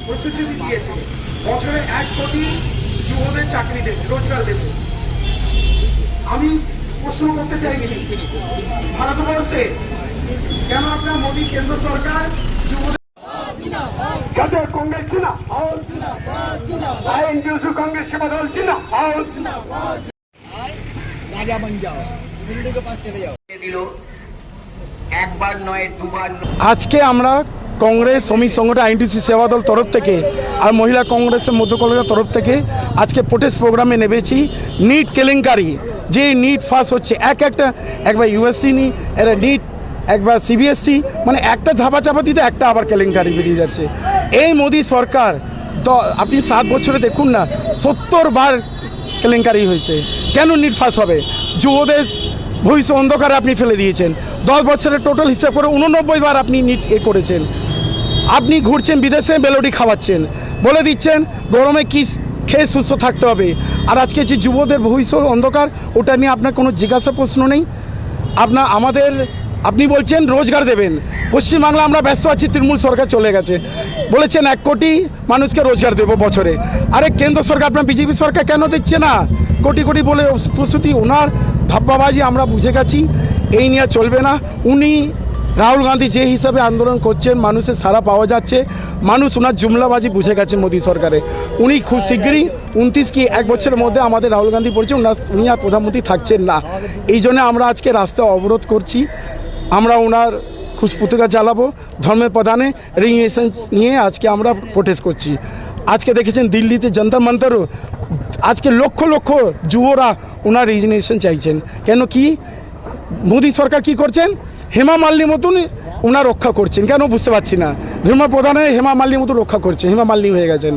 প্রতিশ্রুতি দিয়েছে বছরে 1 কোটি যুবদের চাকরি দেবে, রোজগার দেবে। আমি প্রশ্ন করতে চাইছি, ভারতবর্ষে কেন আপনার মোদী কেন্দ্র সরকার যুবদের কংগ্রেস চিনা কংগ্রেস সেবা দল চিনা राजा बन जाओ, हिंदू के पास चले जाओ। দিল একবার নয় দুবার নয়। আজকে আমরা কংগ্রেস শ্রমিক সংগঠন আইএনটিসি সেবা দল তরফ থেকে আর মহিলা কংগ্রেসের মধ্য কলকাতার তরফ থেকে আজকে প্রোটেস্ট প্রোগ্রামে নেমেছি। নিট কেলেঙ্কারি, যে নিট ফাঁস হচ্ছে একবার ইউএসসি নি, এরা নিট, একবার সিবিএসসি, মানে একটা ঝাপাচাপাতিতে একটা আবার কেলেঙ্কারি বেরিয়ে যাচ্ছে। এই মোদী সরকার তো আপনি 7 বছরে দেখুন না, 70 বার কেলেঙ্কারি হয়েছে। কেন নিট ফাঁস হবে? যুবদের ভবিষ্যৎ অন্ধকারে আপনি ফেলে দিয়েছেন। 10 বছরের টোটাল হিসাব করে 89 বার আপনি নিট করেছেন। আপনি ঘুরছেন বিদেশে, মেলোডি খাওয়াচ্ছেন, বলে দিচ্ছেন গরমে কি খেয়ে সুস্থ থাকতে হবে। আর আজকে যে যুবদের ভবিষ্যৎ অন্ধকার, ওটা নিয়ে আপনার কোনো জিজ্ঞাসা প্রশ্ন নেই। আপনি বলছেন রোজগার দেবেন। পশ্চিমবাংলা আমরা ব্যস্ত আছি, তৃণমূল সরকার চলে গেছে, বলেছেন 1 কোটি মানুষকে রোজগার দেবো বছরে। আরে কেন্দ্র সরকার, আপনার বিজেপি সরকার কেন দিচ্ছে না? কোটি কোটি বলে প্রস্তুতি, ওনার ধাপ্পাবাজি আমরা বুঝে গেছি, এই নিয়ে চলবে না। উনি রাহুল গান্ধী যে হিসাবে আন্দোলন করছেন, মানুষের সাড়া পাওয়া যাচ্ছে, মানুষ ওনার জুমলাবাজি বুঝে গেছে মোদী সরকারে। উনি খুব শীঘ্রই 29 কি 1 বছরের মধ্যে আমাদের রাহুল গান্ধী বলছে উনি আর প্রধানমন্ত্রী থাকছেন না। এই জন্য আমরা আজকে রাস্তা অবরোধ করছি। আমরা ওনার খুশপুতিকা জ্বালাবো, ধর্মের প্রধানে রেজিগনেশন নিয়ে আজকে আমরা প্রোটেস্ট করছি। আজকে দেখেছেন দিল্লিতে যন্তর মন্তরও আজকে লক্ষ লক্ষ যুবরা ওনার রেজিগনেশন চাইছেন। কেন কি মোদী সরকার কি করছেন? হেমা মালিনীর মতন ওনার রক্ষা করছেন, কেন বুঝতে পারছি না। ধর্ম প্রধানের হেমা মালিনীর মতো রক্ষা করছে, হেমা মালিনী হয়ে গেছেন।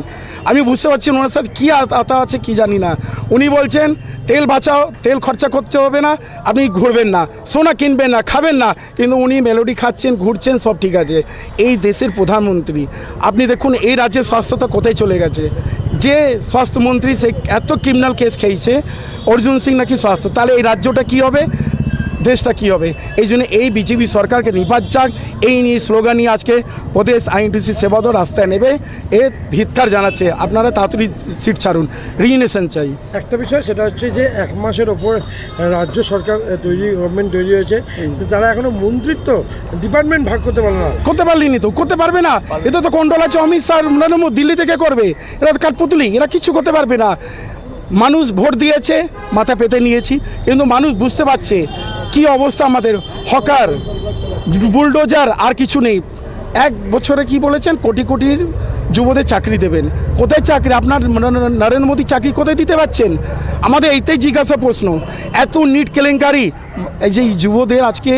আমি বুঝতে পারছি ওনার সাথে কী আতা আছে কি জানি না। উনি বলছেন তেল বাঁচাও, তেল খরচা করতে হবে না, আপনি ঘুরবেন না, সোনা কিনবেন না, খাবেন না, কিন্তু উনি মেলোডি খাচ্ছেন, ঘুরছেন, সব ঠিক আছে। এই দেশের প্রধানমন্ত্রী, আপনি দেখুন এই রাজ্যের স্বাস্থ্যতা কোথায় চলে গেছে। যে স্বাস্থ্যমন্ত্রী সে এত ক্রিমিনাল কেস খেয়েছে, অর্জুন সিং নাকি স্বাস্থ্য, তাহলে এই রাজ্যটা কী হবে, দেশটা কী হবে? এই জন্য এই বিজেপি সরকারকে নিপাত যাক, এই নিয়ে স্লোগান নিয়ে আজকে প্রদেশ আইএনটিসি সেবা দল রাস্তায় নেবে। এ ধিৎকার জানাচ্ছে, আপনারা তাড়াতাড়ি সিট ছাড়ুন, রিজিগনেশন চাই। একটা বিষয় সেটা হচ্ছে যে 1 মাসের ওপর রাজ্য সরকার গভর্নমেন্ট তৈরি হয়েছে, তারা এখনো মন্ত্রিত্ব ডিপার্টমেন্ট ভাগ করতে পারলো না। করতে পারলিনি তো, করতে পারবে না। এটা তো কন্ট্রোল আছে অমিত শাহ, নরেন্দ্র মোদী দিল্লি থেকে করবে। এরা তো কাঠপুতলি, এরা কিছু করতে পারবে না। মানুষ ভোট দিয়েছে, মাথা পেতে নিয়েছি, কিন্তু মানুষ বুঝতে পারছে কি অবস্থা আমাদের। হকার, বুলডোজার, আর কিছু নেই। 1 বছরে কি বলেছেন, কোটি কোটির যুবদের চাকরি দেবেন। কোথায় চাকরি? আপনার নরেন্দ্র মোদী চাকরি কোথায় দিতে পারছেন? আমাদের এইটাই জিজ্ঞাসা প্রশ্ন। এত নিট কেলেঙ্কারি, এই যে যুবদের আজকে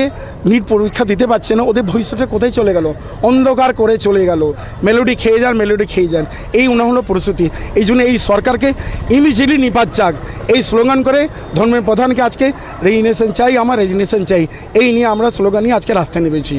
নিট পরীক্ষা দিতে পারছে না, ওদের ভবিষ্যতে কোথায় চলে গেল? অন্ধকার করে চলে গেল। মেলোডি খেয়ে যান, মেলোডি খেয়ে যান, এই হলো পরিস্থিতি। এই জন্য এই সরকারকে ইমিডিয়েটলি নিপাত যাক, এই স্লোগান করে ধর্মের প্রধানকে আজকে রেজিগনেশন চাই, আমার রেজিগনেশন চাই, এই নিয়ে আমরা স্লোগান নিয়ে আজকে রাস্তায় নেমেছি।